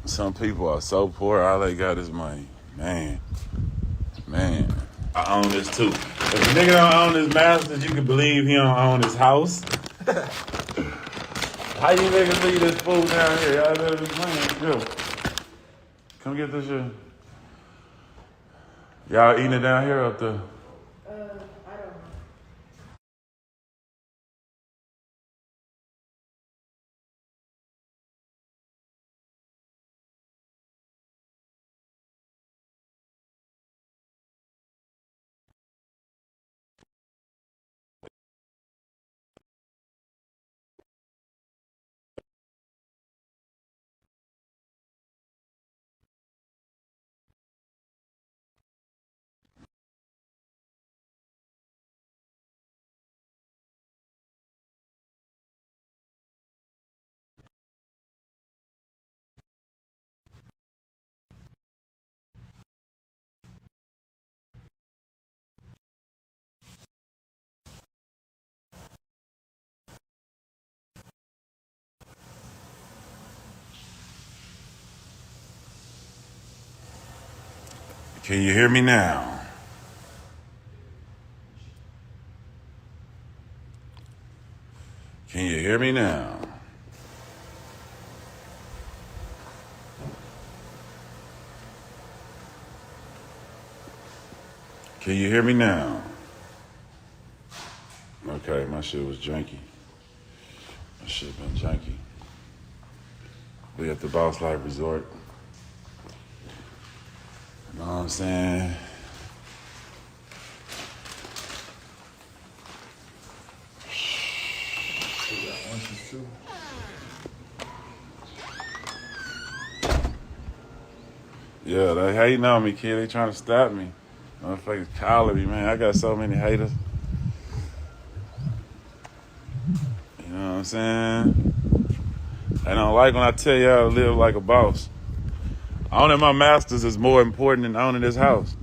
Some people are so poor, all they got is money. Man. I own this too. If a nigga don't own his masters, you can believe he don't own his house. How you niggas leave this food down here? Y'all better be playing. Yo. Come get this shit. Y'all eating it down here or up there? Can you hear me now? Can you hear me now? Can you hear me now? Okay, my shit was janky. My shit been janky. We at the Boss Life Resort. You know what I'm saying? Yeah, they hating on me, kid. They trying to stop me. Motherfuckers calling me, man. I got so many haters. You know what I'm saying? They don't like when I tell y'all to live like a boss. Owning my masters is more important than owning this house.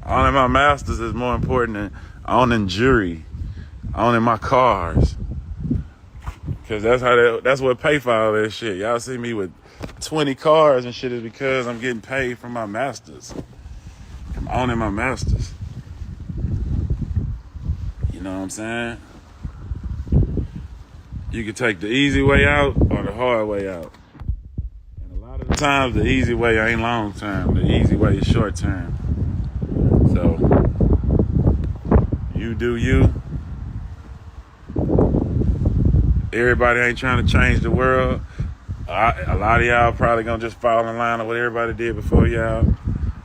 Owning my masters is more important than owning jewelry, owning my cars. Cause that's what pay for all that shit. Y'all see me with 20 cars and shit is because I'm getting paid from my masters. I'm owning my masters. You know what I'm saying? You can take the easy way out or the hard way out. And a lot of the times the easy way ain't long term. The easy way is short term. So you do you. Everybody ain't trying to change the world. A lot of y'all probably gonna just fall in line with what everybody did before y'all.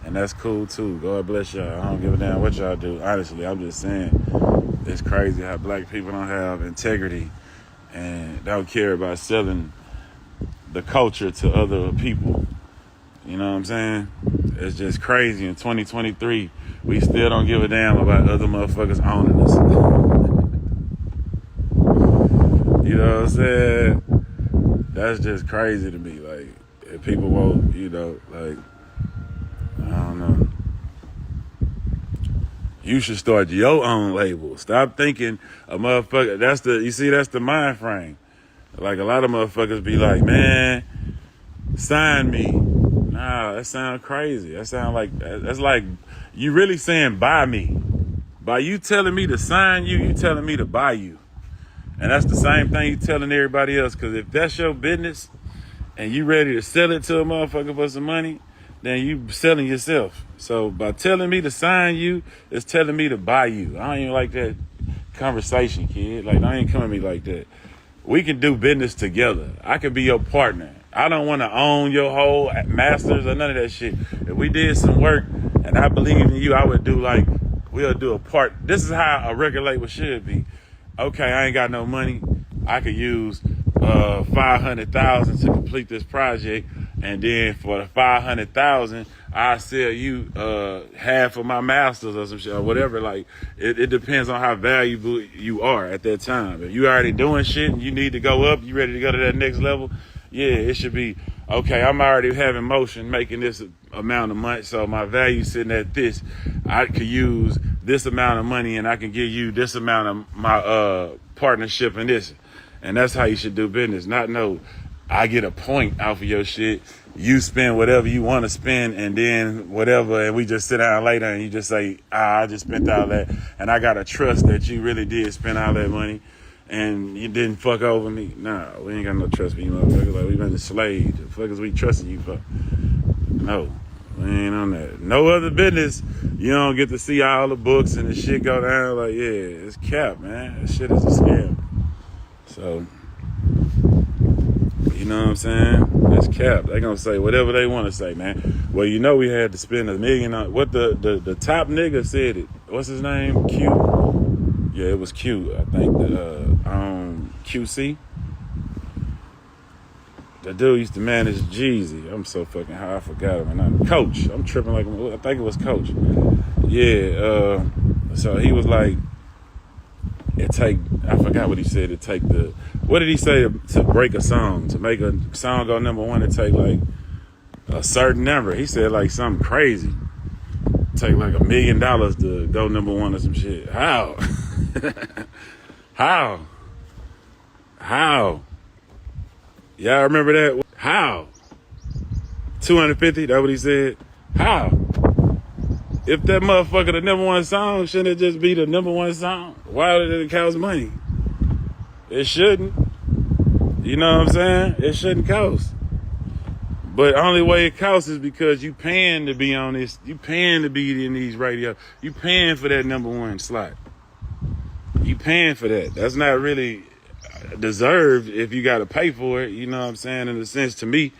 And that's cool too. God bless y'all. I don't give a damn what y'all do. Honestly, I'm just saying it's crazy how black people don't have integrity and don't care about selling the culture to other people. You know what I'm saying? It's just crazy. In 2023, we still don't give a damn about other motherfuckers owning us. You know what I'm saying? That's just crazy to me. Like, if people won't, you know, like, I don't know. You should start your own label. Stop thinking a motherfucker. That's the mind frame. Like, a lot of motherfuckers be like, man, sign me. Nah, that sound crazy. That's like you really saying buy me. By you telling me to sign you, you telling me to buy you. And that's the same thing you telling everybody else. Because if that's your business and you ready to sell it to a motherfucker for some money, then you selling yourself. So by telling me to sign you, it's telling me to buy you. I don't even like that conversation, kid. Like, don't even come at me like that. We can do business together. I can be your partner. I don't want to own your whole masters or none of that shit. If we did some work and I believe in you, I would do like, we'll do a part. This is how a record label should be. Okay, I ain't got no money. I could use $500,000 to complete this project, and then for the $500,000, I sell you half of my masters or some shit or whatever. Like, it depends on how valuable you are at that time. If you already doing shit and you need to go up, you ready to go to that next level, yeah, it should be okay. I'm already having motion, making this amount of money, so my value sitting at this. I could use this amount of money, and I can give you this amount of my partnership in this. And that's how you should do business. Not no, I get a point off of your shit. You spend whatever you want to spend, and then whatever, and we just sit down later and you just say, I just spent all that. And I got to trust that you really did spend all that money and you didn't fuck over me. Nah, we ain't got no trust for you motherfuckers. Like, we been enslaved. The fuck is we trusting you for? No, we ain't on that. No other business. You don't get to see all the books and the shit go down. Like, yeah, it's cap, man. That shit is a scam. So, you know what I'm saying? That's cap. They gonna say whatever they want to say, man. Well, you know we had to spend $1 million on what the top nigga said it. What's his name? Q. Yeah, it was Q. I think QC. The dude used to manage Jeezy. I'm so fucking high, I forgot him. And Coach. I'm tripping like I think it was Coach. Yeah. So he was like, I forgot what he said. What did he say to break a song? To make a song go number one, it take like a certain number. He said like something crazy. Take like $1 million to go number one or some shit. How? How? Y'all remember that? How? 250, that what he said? How? If that motherfucker the number one song, shouldn't it just be the number one song? Why did it cost money? It shouldn't. You know what I'm saying? It shouldn't cost. But only way it costs is because you paying to be on this. You paying to be in these radio. You paying for that number one slot. You paying for that. That's not really deserved if you got to pay for it. You know what I'm saying? In a sense, to me,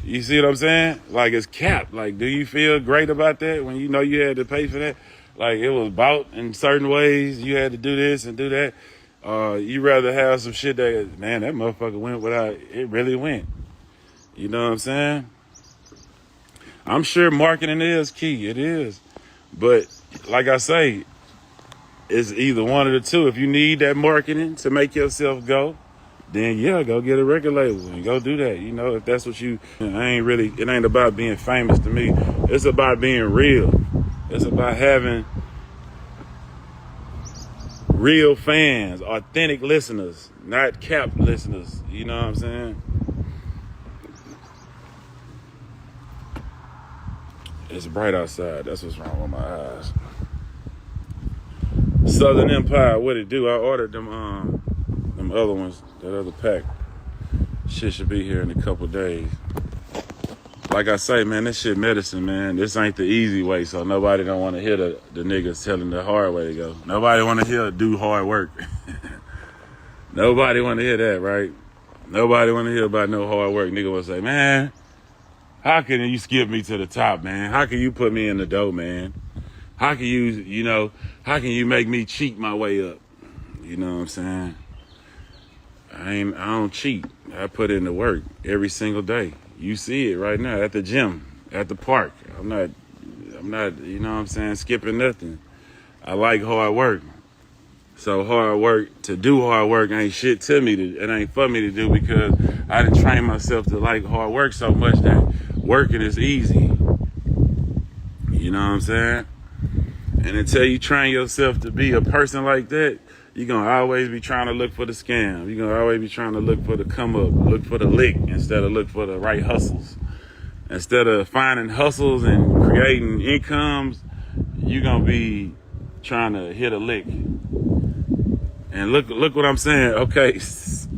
you see what I'm saying? Like, it's capped. Like, do you feel great about that when you know you had to pay for that? Like, it was bought in certain ways. You had to do this and do that. You rather have some shit that, man, that motherfucker went without, it really went. You know what I'm saying? I'm sure marketing is key. It is. But like I say, it's either one of the two. If you need that marketing to make yourself go, then yeah, go get a record label and go do that. You know, if that's what it ain't about being famous to me. It's about being real. It's about having real fans, authentic listeners, not capped listeners. You know what I'm saying? It's bright outside. That's what's wrong with my eyes. Southern Empire, what it do? I ordered them other ones, that other pack. Shit should be here in a couple days. Like I say, man, this shit medicine, man. This ain't the easy way, so nobody don't want to hear the niggas telling the hard way to go. Nobody want to hear do hard work. Nobody want to hear that, right? Nobody want to hear about no hard work. Nigga will say, man, how can you skip me to the top, man? How can you put me in the dough, man? How can how can you make me cheat my way up? You know what I'm saying? I don't cheat. I put in the work every single day. You see it right now at the gym, at the park. I'm not, you know what I'm saying, skipping nothing. I like hard work. So to do hard work ain't shit to me. It ain't for me to do because I done trained myself to like hard work so much that working is easy. You know what I'm saying? And until you train yourself to be a person like that, you're going to always be trying to look for the scam. You're going to always be trying to look for the come up, look for the lick instead of look for the right hustles. Instead of finding hustles and creating incomes, you're going to be trying to hit a lick. And look what I'm saying. Okay,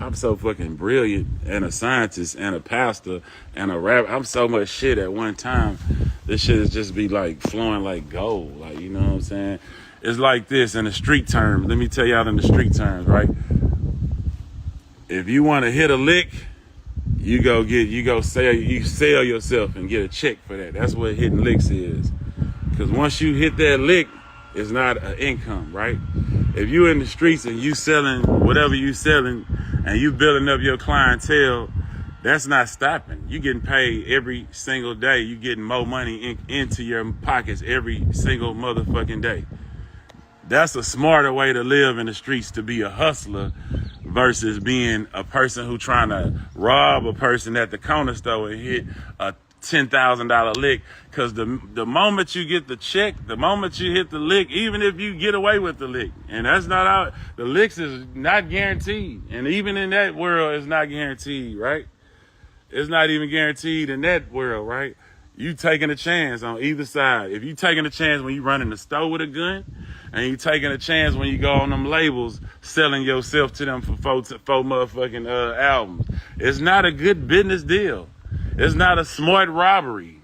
I'm so fucking brilliant and a scientist and a pastor and a rapper. I'm so much shit at one time. This shit is just be like flowing like gold. Like, you know what I'm saying? It's like this in the street terms. Let me tell y'all in the street terms, right? If you want to hit a lick, you sell yourself and get a check for that. That's what hitting licks is. Because once you hit that lick, it's not an income, right? If you in the streets and you selling whatever you selling and you building up your clientele, that's not stopping. You getting paid every single day. You getting more money into your pockets every single motherfucking day. That's a smarter way to live in the streets, to be a hustler versus being a person who trying to rob a person at the corner store and hit a $10,000 lick. Because the moment you get the check, the moment you hit the lick, even if you get away with the lick, and that's not out, the licks is not guaranteed. And even in that world, it's not guaranteed, right? It's not even guaranteed in that world, right? You taking a chance on either side. If you taking a chance when you run in the store with a gun, and you taking a chance when you go on them labels selling yourself to them for four motherfucking albums, it's not a good business deal. It's not a smart robbery.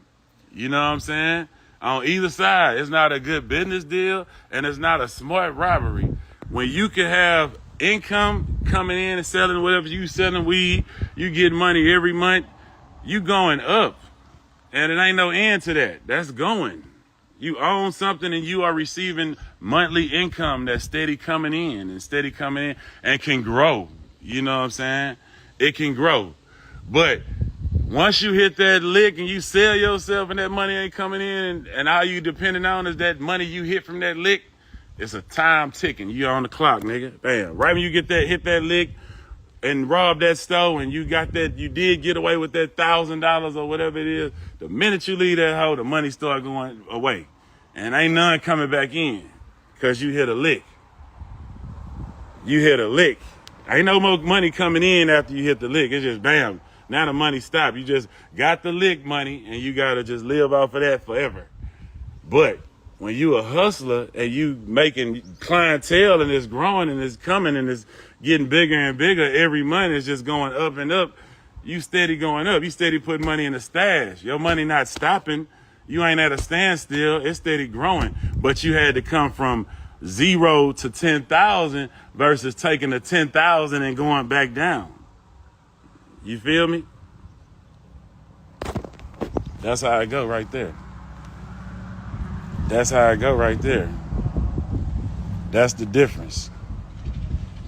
You know what I'm saying? On either side, it's not a good business deal, and it's not a smart robbery. When you can have income coming in and selling whatever you selling weed, you get money every month, you going up. And it ain't no end to that. That's going. You own something and you are receiving monthly income that's steady coming in and can grow. You know what I'm saying? It can grow. But once you hit that lick and you sell yourself and that money ain't coming in and all you depending on is that money you hit from that lick, it's a time ticking. You on the clock, nigga. Bam. Right when you hit that lick and rob that store and you did get away with that $1,000 or whatever it is, the minute you leave that hoe, the money start going away. And ain't none coming back in because you hit a lick. You hit a lick. Ain't no more money coming in after you hit the lick. It's just bam. Now the money stopped. You just got the lick money and you got to just live off of that forever. But when you a hustler and you making clientele and it's growing and it's coming and it's getting bigger and bigger every month, it's just going up and up. You steady going up. You steady putting money in the stash. Your money not stopping. You ain't at a standstill. It's steady growing. But you had to come from 0 to 10,000 versus taking the 10,000 and going back down. You feel me? That's how I go right there. That's how I go right there. That's the difference.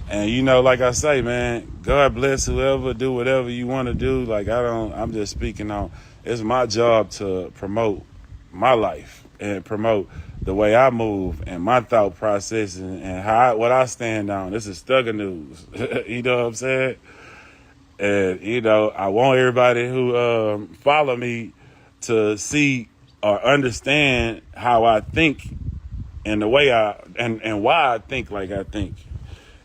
And you know, like I say, man, God bless whoever, do whatever you want to do. Like I'm just speaking on, it's my job to promote my life and promote the way I move and my thought process and what I stand on. This is Thugger News. You know what I'm saying? And, you know, I want everybody who follow me to see or understand how I think and the way and why I think like I think.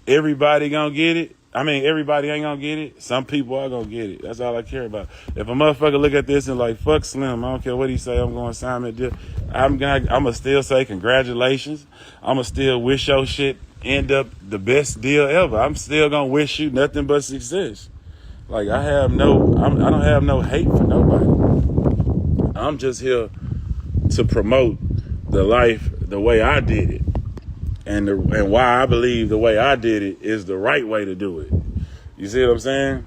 Everybody gonna get it. I mean, everybody ain't gonna get it. Some people are gonna get it. That's all I care about. If a motherfucker look at this and like, fuck Slim, I don't care what he say, I'm gonna sign that deal. I'ma still say congratulations. I'ma still wish your shit end up the best deal ever. I'm still gonna wish you nothing but success. Like I don't have no hate for nobody. I'm just here to promote the life the way I did it. And why I believe the way I did it is the right way to do it. You see what I'm saying?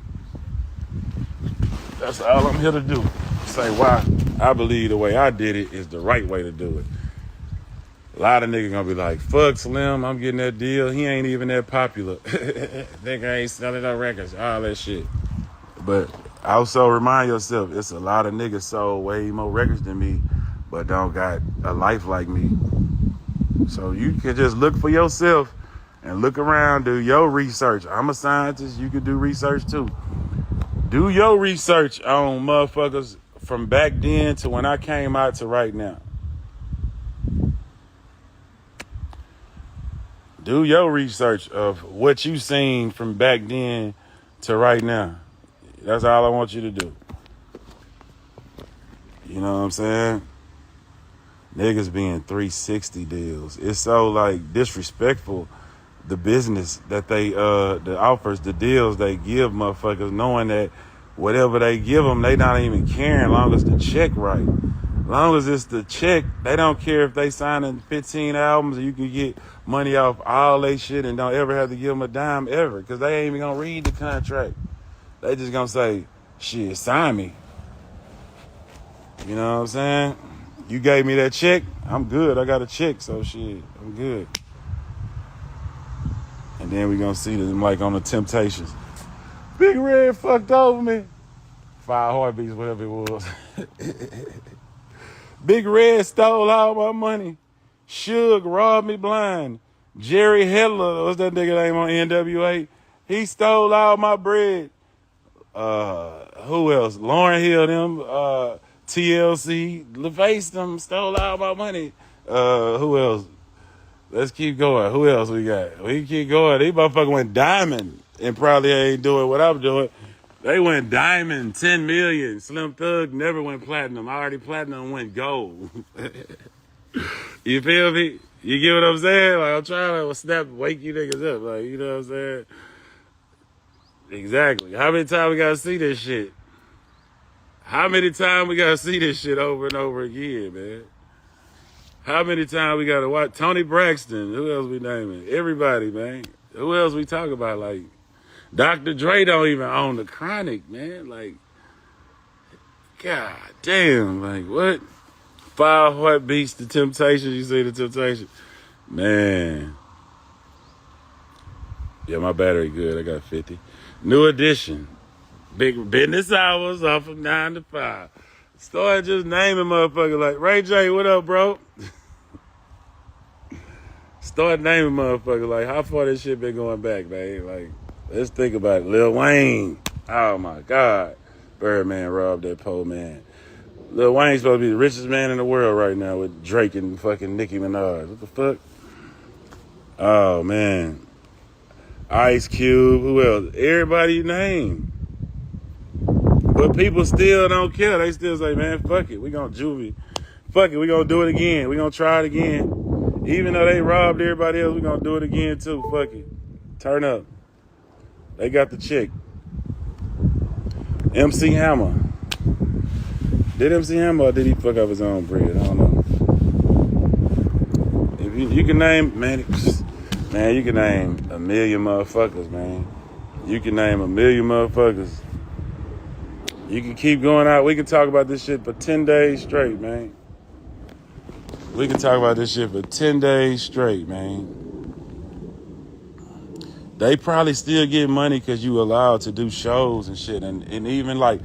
That's all I'm here to do. Say why I believe the way I did it is the right way to do it. A lot of niggas gonna be like, fuck Slim, I'm getting that deal. He ain't even that popular. Nigga ain't selling no records, all that shit. But also remind yourself, it's a lot of niggas sold way more records than me, but don't got a life like me. So you can just look for yourself and look around, do your research. I'm a scientist. You can do research too. Do your research on motherfuckers from back then to when I came out to right now. Do your research of what you seen from back then to right now. That's all I want you to do. You know what I'm saying? Niggas being 360 deals. It's so like disrespectful, the business that they, the offers, the deals they give motherfuckers, knowing that whatever they give them, they not even caring long as the check right. Long as it's the check, they don't care if they signing 15 albums and you can get money off all they shit and don't ever have to give them a dime ever because they ain't even gonna read the contract. They just gonna say, shit, sign me. You know what I'm saying? You gave me that check, I'm good. I got a check, so shit, I'm good. And then we gonna see them like on the Temptations. Big Red fucked over me. 5 heartbeats, whatever it was. Big Red stole all my money. Suge robbed me blind. Jerry Heller, what's that nigga name on NWA? He stole all my bread. Who else? Lauryn Hill, them, TLC, LaFace, them stole all my money. Who else? Let's keep going. Who else we got? We keep going. These motherfuckers went diamond and probably ain't doing what I'm doing. They went diamond, 10 million. Slim Thug never went platinum. Already platinum went gold. You feel me? You get what I'm saying? Like, I'm trying to snap, wake you niggas up. Like, you know what I'm saying? Exactly. How many times we gotta see this shit? How many times we gotta see this shit over and over again, man? How many times we gotta watch Tony Braxton? Who else we naming? Everybody, man. Who else we talk about? Like, Dr. Dre don't even own the Chronic, man. Like, god damn, like what? Five Heartbeats, The Temptations. You see The Temptations? Man. Yeah, my battery good. I got 50. New Edition. Big business hours off from 9 to 5. Start just naming motherfuckers like Ray J, what up, bro? Start naming motherfuckers like how far this shit been going back, man. Like, let's think about it. Lil Wayne. Oh my God. Birdman robbed that pole man. Lil Wayne's supposed to be the richest man in the world right now with Drake and fucking Nicki Minaj. What the fuck? Oh man. Ice Cube, who else? Everybody you name. But people still don't care. They still say, man, fuck it. We gonna juvie. Fuck it, we gonna do it again. We gonna try it again. Even though they robbed everybody else, we gonna do it again too. Fuck it. Turn up. They got the chick. MC Hammer. Did MC Hammer or did he fuck up his own bread? I don't know. If you can name, man, you can name a million motherfuckers, man. You can name a million motherfuckers. You can keep going out. We can talk about this shit for 10 days straight, man. We can talk about this shit for 10 days straight, man. They probably still get money because you allowed to do shows and shit. And even like,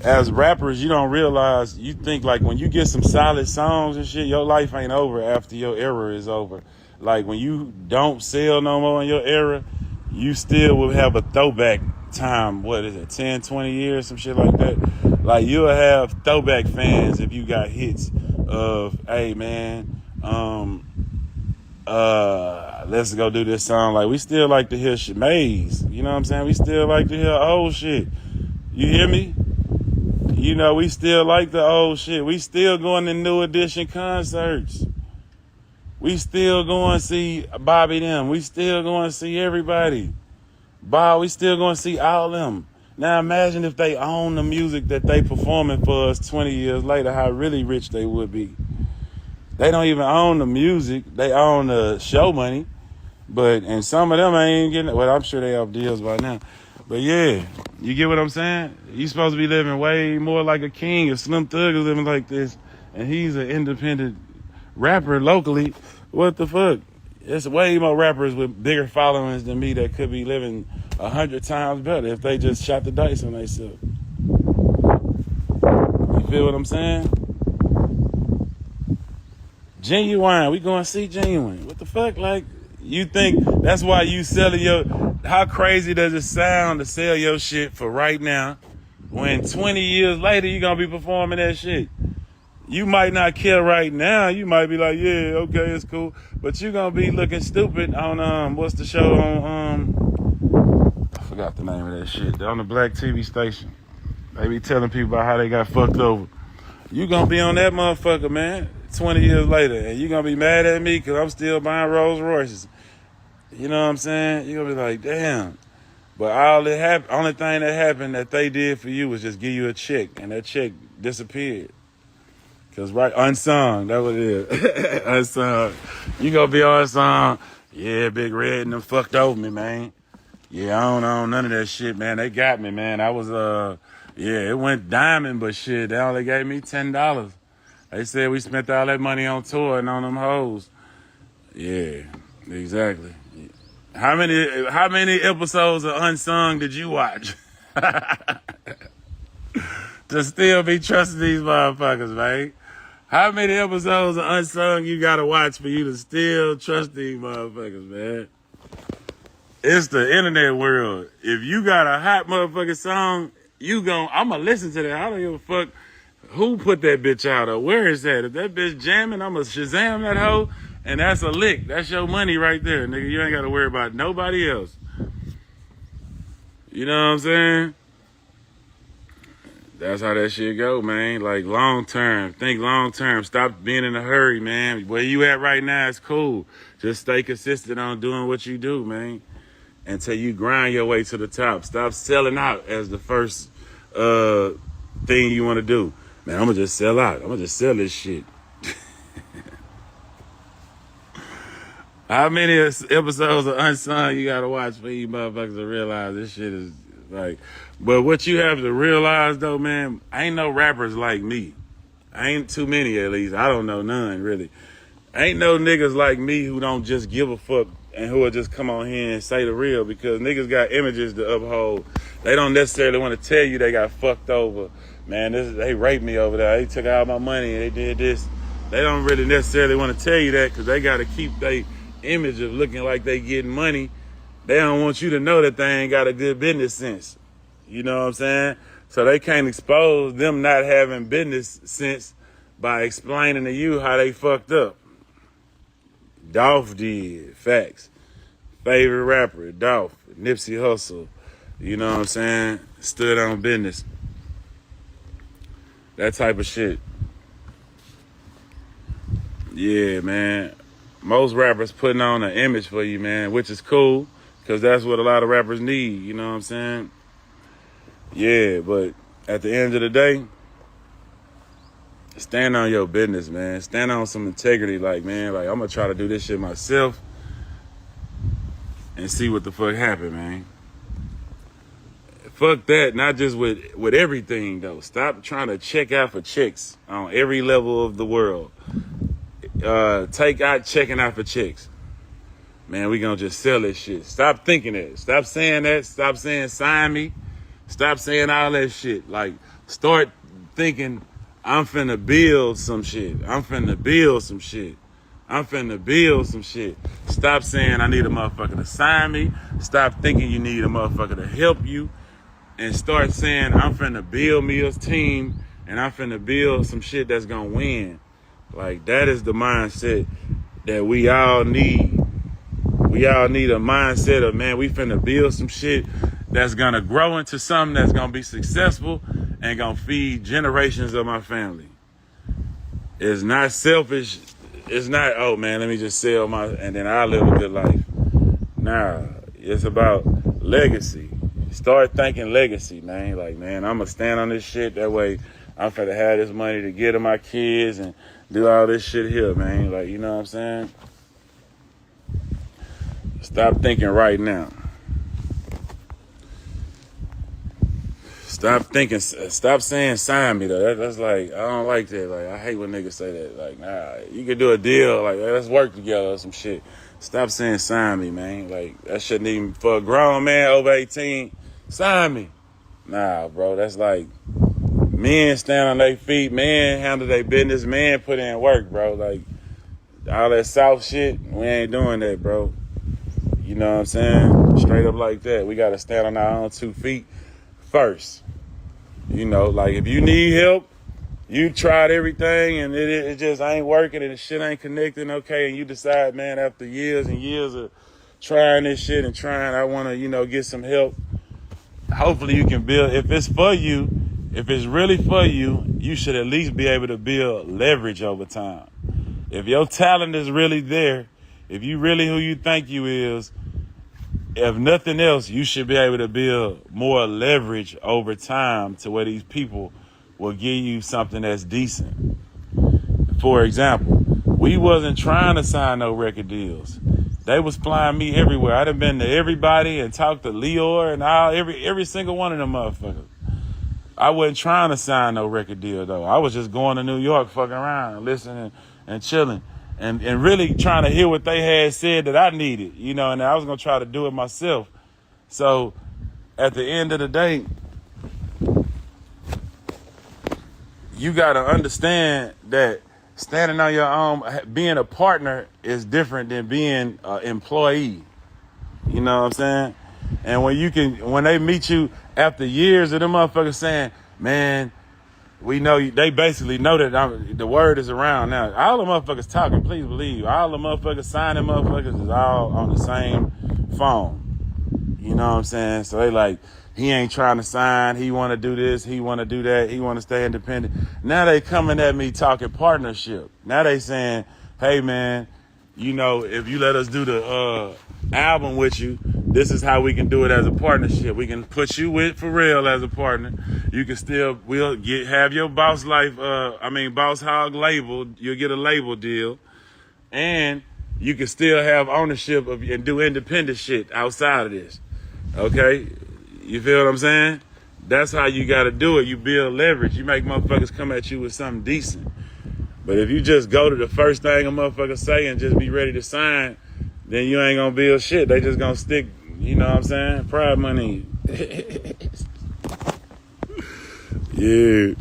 as rappers, you don't realize, you think like when you get some solid songs and shit, your life ain't over after your era is over. Like when you don't sell no more in your era, you still will have a throwback time. What is it, 10, 20 years, some shit like that? Like you'll have throwback fans if you got hits of, hey man, let's go do this song. Like we still like to hear Shemaze. You know what I'm saying? We still like to hear old shit. You hear me? You know, we still like the old shit. We still going to New Edition concerts. We still going to see Bobby them. We still going to see everybody. Bob, we still going to see all them. Now imagine if they own the music that they performing for us 20 years later, how really rich they would be. They don't even own the music. They own the show money. And some of them ain't getting, well, I'm sure they have deals by now. But yeah, you get what I'm saying? You supposed to be living way more like a king. If Slim Thug is living like this, and he's an independent rapper locally, what the fuck? There's way more rappers with bigger followings than me that could be living 100 times better if they just shot the dice on themselves. You feel what I'm saying? Genuine, we going to see Genuine. What the fuck? Like, you think that's why you selling your... How crazy does it sound to sell your shit for right now when 20 years later you're going to be performing that shit? You might not care right now. You might be like, yeah, okay, it's cool. But you're going to be looking stupid on, what's the show on, I forgot the name of that shit. They're on the black TV station. They be telling people about how they got fucked over. You going to be on that motherfucker, man, 20 years later. And you're going to be mad at me because I'm still buying Rolls Royces. You know what I'm saying? You're going to be like, damn. But only thing that happened that they did for you was just give you a check. And that check disappeared. Because, right, unsung, that's what it is. Unsung. You going to be unsung. Yeah, Big Red and them fucked over me, man. Yeah, I don't own none of that shit, man. They got me, man. I was, yeah, it went diamond, but shit, they only gave me $10. They said we spent all that money on tour and on them hoes. Yeah, exactly. How many episodes of Unsung did you watch? To still be trusting these motherfuckers, man. How many episodes of Unsung you gotta watch for you to still trust these motherfuckers, man? It's the internet world. If you got a hot motherfucking song, I'ma listen to that. I don't give a fuck who put that bitch out or where is that. If that bitch jamming, I'ma Shazam that hoe, and that's a lick. That's your money right there, nigga. You ain't gotta worry about nobody else. You know what I'm saying? That's how that shit go, man. Like long term. Think long term. Stop being in a hurry, man. Where you at right now is cool. Just stay consistent on doing what you do, man. Until you grind your way to the top. Stop selling out as the first thing you want to do. Man, I'm gonna just sell out. I'm gonna just sell this shit. How many episodes of Unsung you gotta watch for you motherfuckers to realize this shit is like, but what you have to realize though, man, ain't no rappers like me. Ain't too many at least. I don't know none really. Ain't no niggas like me who don't just give a fuck and who will just come on here and say the real, because niggas got images to uphold. They don't necessarily want to tell you they got fucked over. Man, they raped me over there. They took all my money and they did this. They don't really necessarily want to tell you that because they got to keep their image of looking like they getting money. They don't want you to know that they ain't got a good business sense. You know what I'm saying? So they can't expose them not having business sense by explaining to you how they fucked up. Dolph did. Facts. Favorite rapper, Dolph. Nipsey Hussle. You know what I'm saying? Stood on business. That type of shit. Yeah, man. Most rappers putting on an image for you, man, which is cool, because that's what a lot of rappers need, you know what I'm saying? Yeah, but at the end of the day, stand on your business, man. Stand on some integrity, like, man, like, I'm going to try to do this shit myself and see what the fuck happen, man. Fuck that, not just with everything, though. Stop trying to check out for chicks on every level of the world. Take out checking out for chicks. Man, we gonna just sell this shit. Stop thinking that. Stop saying that. Stop saying sign me. Stop saying all that shit. Like, start thinking, I'm finna build some shit. I'm finna build some shit. I'm finna build some shit. Stop saying I need a motherfucker to sign me. Stop thinking you need a motherfucker to help you. And start saying I'm finna build me a team and I'm finna build some shit that's gonna win. Like, that is the mindset that we all need. We all need a mindset of, man, we finna build some shit that's gonna grow into something that's gonna be successful and gonna feed generations of my family. It's not selfish. It's not, oh man, let me just sell my, and then I'll live a good life. Nah, it's about legacy. Start thinking legacy, man. Like, man, I'm gonna stand on this shit. That way I'm finna have this money to give to my kids and do all this shit here, man. Like, you know what I'm saying? Stop thinking right now. Stop thinking, stop saying sign me though. That's like, I don't like that. Like, I hate when niggas say that. Like, nah, you can do a deal. Like, let's work together or some shit. Stop saying sign me, man. Like, that shouldn't even, for a grown man over 18, sign me. Nah, bro, that's like, men stand on their feet, men handle their business, men put in work, bro. Like, all that South shit, we ain't doing that, bro. You know what I'm saying? Straight up like that. We got to stand on our own 2 feet first. You know, like, if you need help, you tried everything and it just ain't working and the shit ain't connecting, okay, and you decide, man, after years and years of trying this shit and trying, I want to, you know, get some help. Hopefully you can build, if it's for you, if it's really for you, you should at least be able to build leverage over time. If your talent is really there, if you really who you think you is, if nothing else, you should be able to build more leverage over time to where these people will give you something that's decent. For example, we wasn't trying to sign no record deals. They was flying me everywhere. I done been to everybody and talked to Leor and all, every single one of them motherfuckers. I wasn't trying to sign no record deal though. I was just going to New York, fucking around, listening and chilling. And really trying to hear what they had said that I needed, you know, and I was going to try to do it myself. So at the end of the day, you got to understand that standing on your own, being a partner is different than being an employee. You know what I'm saying? And when they meet you after years of them motherfuckers saying, man, we know you, they basically know that the word is around now. All the motherfuckers talking, please believe. All the motherfuckers signing motherfuckers is all on the same phone. You know what I'm saying? So they like, he ain't trying to sign. He want to do this. He want to do that. He want to stay independent. Now they coming at me talking partnership. Now they saying, hey, man, you know, if you let us do the album with you, this is how we can do it as a partnership. We can put you with Pharrell as a partner. You can still, have your Boss Hog label. You'll get a label deal. And you can still have ownership of and do independent shit outside of this. Okay? You feel what I'm saying? That's how you got to do it. You build leverage. You make motherfuckers come at you with something decent. But if you just go to the first thing a motherfucker say and just be ready to sign, then you ain't gonna build shit. They just gonna stick, you know what I'm saying? Pride money. Yeah.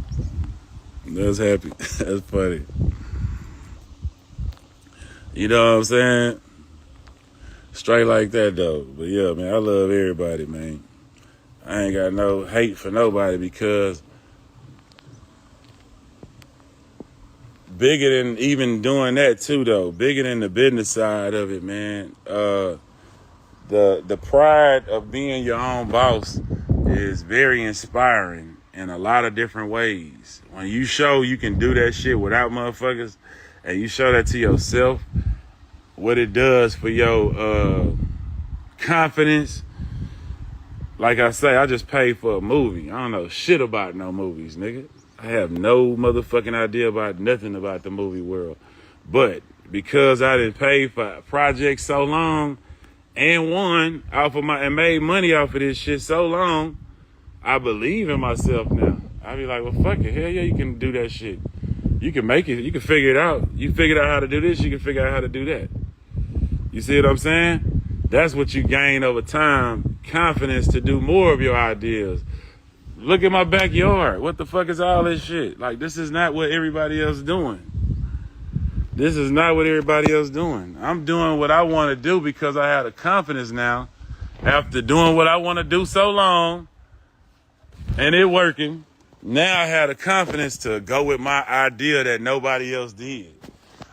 That's happy. That's funny. You know what I'm saying? Straight like that though. But yeah, man, I love everybody, man. I ain't got no hate for nobody because bigger than even doing that too though, bigger than the business side of it, man. The pride of being your own boss is very inspiring in a lot of different ways. When you show you can do that shit without motherfuckers and you show that to yourself, what it does for your confidence. Like I say, I just paid for a movie. I don't know shit about no movies, nigga. I have no motherfucking idea about nothing about the movie world. But because I didn't pay for a project so long and won off of and made money off of this shit so long, I believe in myself now. I be like, well, fuck it. Hell yeah, you can do that shit. You can make it. You can figure it out. You figured out how to do this, you can figure out how to do that. You see what I'm saying? That's what you gain over time, confidence to do more of your ideas. Look at my backyard. What the fuck is all this shit? Like, this is not what everybody else doing. This is not what everybody else doing. I'm doing what I want to do because I have the confidence now after doing what I want to do so long and it working. Now I have the confidence to go with my idea that nobody else did.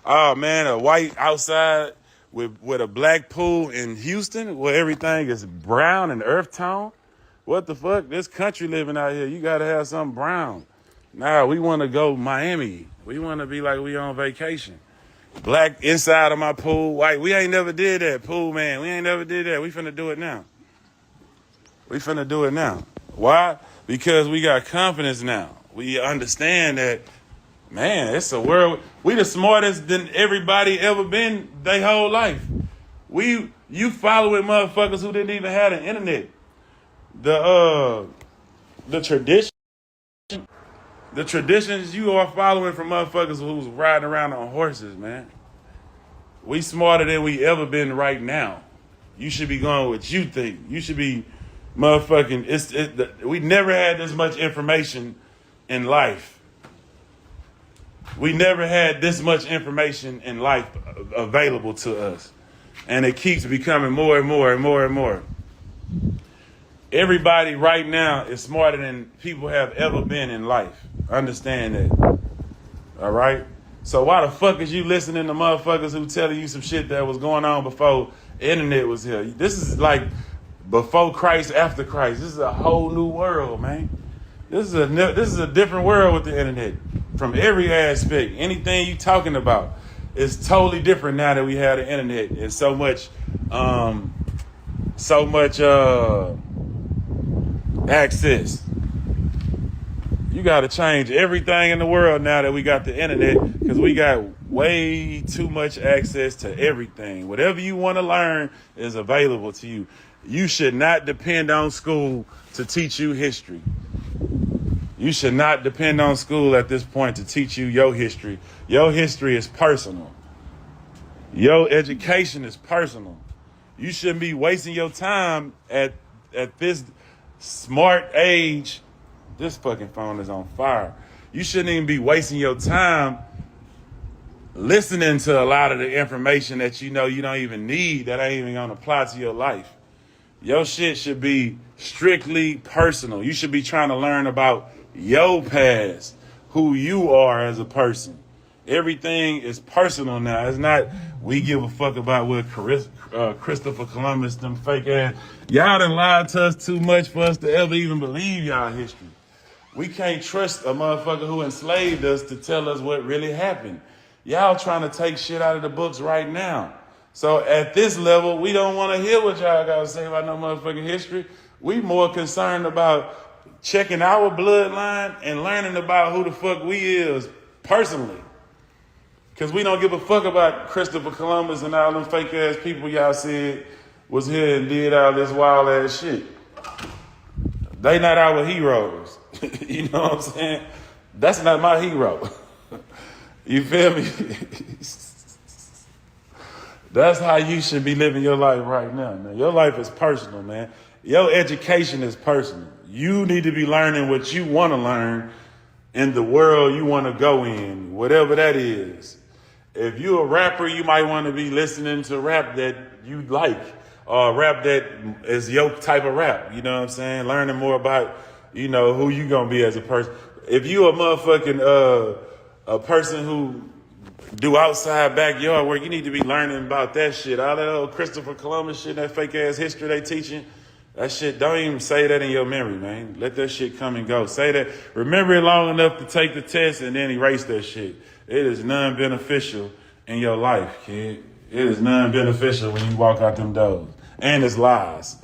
Oh man, a white outside with a black pool in Houston where everything is brown and earth tone. What the fuck? This country living out here, you gotta have something brown. Nah, we wanna go Miami. We wanna be like we on vacation. Black inside of my pool, white. We ain't never did that, pool man. We ain't never did that. We finna do it now. We finna do it now. Why? Because we got confidence now. We understand that, man, it's a world. We the smartest than everybody ever been their whole life. You following motherfuckers who didn't even have the internet. The traditions you are following from motherfuckers who's riding around on horses, man. We smarter than we ever been right now. You should be going with what you think. You should be motherfucking. We never had this much information in life. We never had this much information in life available to us. And it keeps becoming more and more and more and more. Everybody right now is smarter than people have ever been in life. Understand that. All right? So why the fuck is you listening to motherfuckers who telling you some shit that was going on before the internet was here? This is like before Christ, after Christ. This is a whole new world, man. This is a different world with the internet. From every aspect, anything you talking about is totally different now that we have the internet and so much access. You got to change everything in the world now that we got the internet because we got way too much access to everything. Whatever you want to learn is available to you. You should not depend on school to teach you history. You should not depend on school at this point to teach you your history. Your history is personal. Your education is personal. You shouldn't be wasting your time at this smart age. This fucking phone is on fire. You shouldn't even be wasting your time listening to a lot of the information that you know you don't even need, that ain't even gonna apply to your life. Your shit should be strictly personal. You should be trying to learn about your past, who you are as a person. Everything is personal now. It's not we give a fuck about what Christopher Columbus, them fake ass. Y'all done lied to us too much for us to ever even believe y'all history. We can't trust a motherfucker who enslaved us to tell us what really happened. Y'all trying to take shit out of the books right now. So at this level, we don't want to hear what y'all got to say about no motherfucking history. We more concerned about checking our bloodline and learning about who the fuck we is personally. Because we don't give a fuck about Christopher Columbus and all them fake ass people y'all said was here and did all this wild ass shit. They not our heroes. You know what I'm saying? That's not my hero. You feel me? That's how you should be living your life right now, man. Your life is personal, man. Your education is personal. You need to be learning what you want to learn in the world you want to go in, whatever that is. If you're a rapper, you might want to be listening to rap that you like, or rap that is your type of rap. You know what I'm saying? Learning more about, you know, who you gonna be as a person. If you a motherfucking a person who do outside backyard work, you need to be learning about that shit. All that old Christopher Columbus shit, that fake ass history they teaching. That shit, don't even say that in your memory, man. Let that shit come and go. Say that, remember it long enough to take the test and then erase that shit. It is non-beneficial in your life, kid. It is non-beneficial when you walk out them doors. And it's lies.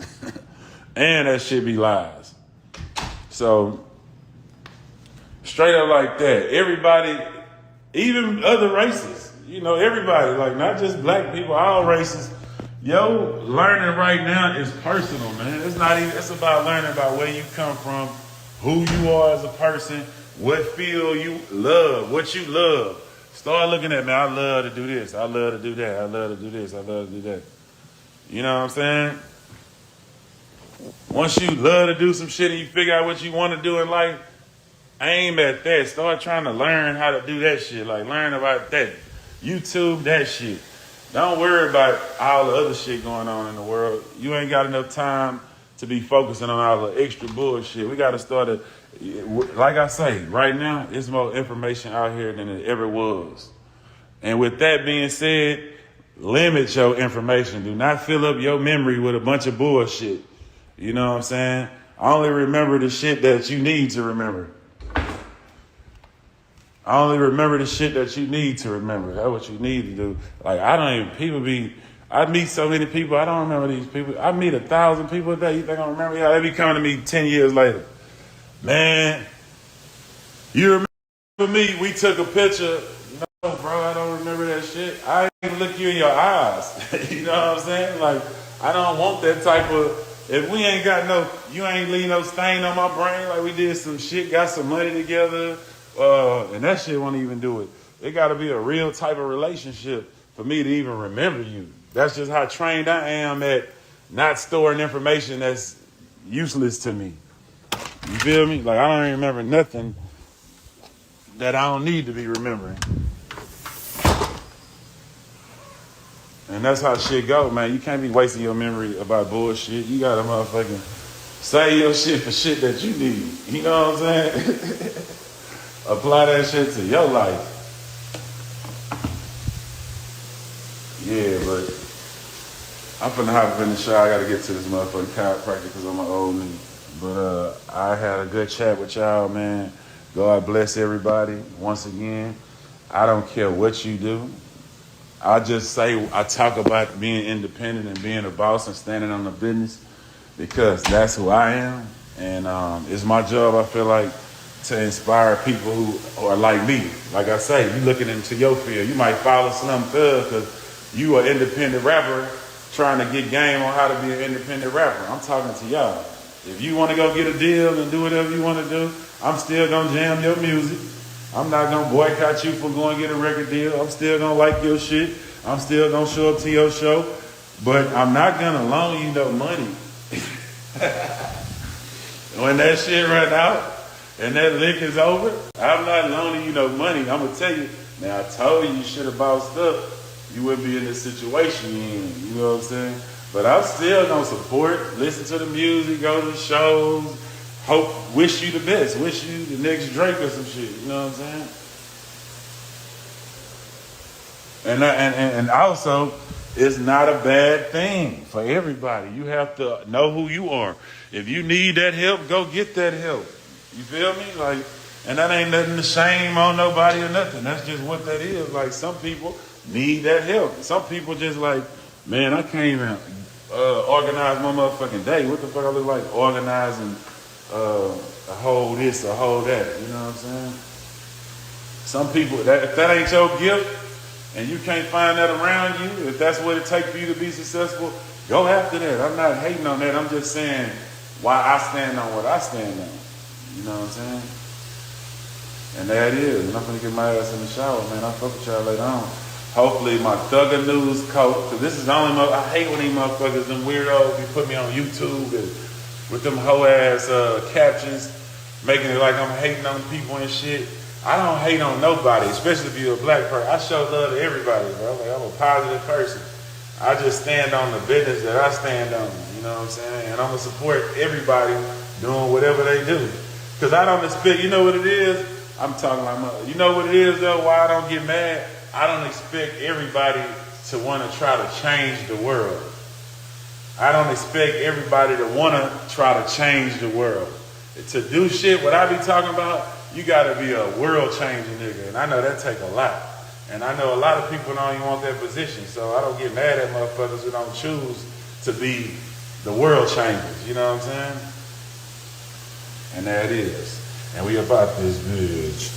And that shit be lies. So, straight up like that. Everybody, even other races, you know, everybody, like not just black people, all races. Yo, learning right now is personal, man. It's not even, it's about learning about where you come from, who you are as a person, what field you love, what you love. Start looking at, man, I love to do this, I love to do that, I love to do this, I love to do that. You know what I'm saying? Once you love to do some shit and you figure out what you want to do in life, aim at that. Start trying to learn how to do that shit. Like, learn about that. YouTube that shit. Don't worry about all the other shit going on in the world. You ain't got enough time to be focusing on all the extra bullshit. We got to start like I say, right now, there's more information out here than it ever was. And with that being said, limit your information. Do not fill up your memory with a bunch of bullshit. You know what I'm saying? Only remember the shit that you need to remember. I only remember the shit that you need to remember. That's what you need to do. Like, I meet so many people, I don't remember these people. I meet 1,000 people a day. You think I remember y'all? They be coming to me 10 years later. Man, you remember me? We took a picture. No, bro, I don't remember that shit. I ain't even look you in your eyes. You know what I'm saying? Like, I don't want that type of, if we ain't got you ain't leave no stain on my brain, like we did some shit, got some money together, and that shit won't even do it. It got to be a real type of relationship for me to even remember you. That's just how trained I am at not storing information that's useless to me. You feel me? Like, I don't even remember nothing that I don't need to be remembering. And that's how shit go, man. You can't be wasting your memory about bullshit. You gotta motherfucking save your shit for shit that you need. You know what I'm saying? Apply that shit to your life. Yeah, but I'm finna hop up in the shower. I gotta get to this motherfucking chiropractor because I'm an old nigga. But I had a good chat with y'all, man. God bless everybody. Once again, I don't care what you do. I just say, I talk about being independent and being a boss and standing on the business because that's who I am. And it's my job, I feel like, to inspire people who are like me. Like I say, you looking into your field. You might follow Slim Thug because you an independent rapper trying to get game on how to be an independent rapper. I'm talking to y'all. If you want to go get a deal and do whatever you want to do, I'm still going to jam your music. I'm not going to boycott you for going to get a record deal. I'm still going to like your shit. I'm still going to show up to your show. But I'm not going to loan you no money. When that shit run out and that lick is over, I'm not loaning you no money. I'm going to tell you, now I told you should have bossed up. You wouldn't be in this situation you're in. You know what I'm saying? But I'm still going to support, listen to the music, go to the shows, wish you the best, wish you the next Drake or some shit. You know what I'm saying? And also, it's not a bad thing for everybody. You have to know who you are. If you need that help, go get that help. You feel me? Like, and that ain't nothing to shame on nobody or nothing. That's just what that is. Like, some people need that help. Some people just like, man, I can't even organize my motherfucking day. What the fuck I look like organizing a whole this, a whole that. You know what I'm saying? Some people, if that ain't your gift, and you can't find that around you, if that's what it takes for you to be successful, go after that. I'm not hating on that. I'm just saying why I stand on what I stand on. You know what I'm saying? And there it is. And I'm gonna get my ass in the shower, man. I'll fuck with y'all later on. Hopefully my Thugger News coat, because this is the only I hate when these motherfuckers, them weirdos, you put me on YouTube and with them hoe ass captions, making it like I'm hating on people and shit. I don't hate on nobody, especially if you're a black person. I show love to everybody, bro. Like, I'm a positive person. I just stand on the business that I stand on. You know what I'm saying? And I'm gonna support everybody doing whatever they do. Cause I don't expect, you know what it is? I'm talking like, you know what it is though? Why I don't get mad? I don't expect everybody to want to try to change the world. I don't expect everybody to want to try to change the world. To do shit, what I be talking about, you gotta be a world changing nigga. And I know that take a lot. And I know a lot of people don't even want that position. So I don't get mad at motherfuckers who don't choose to be the world changers. You know what I'm saying? And there it is. And we about this bitch.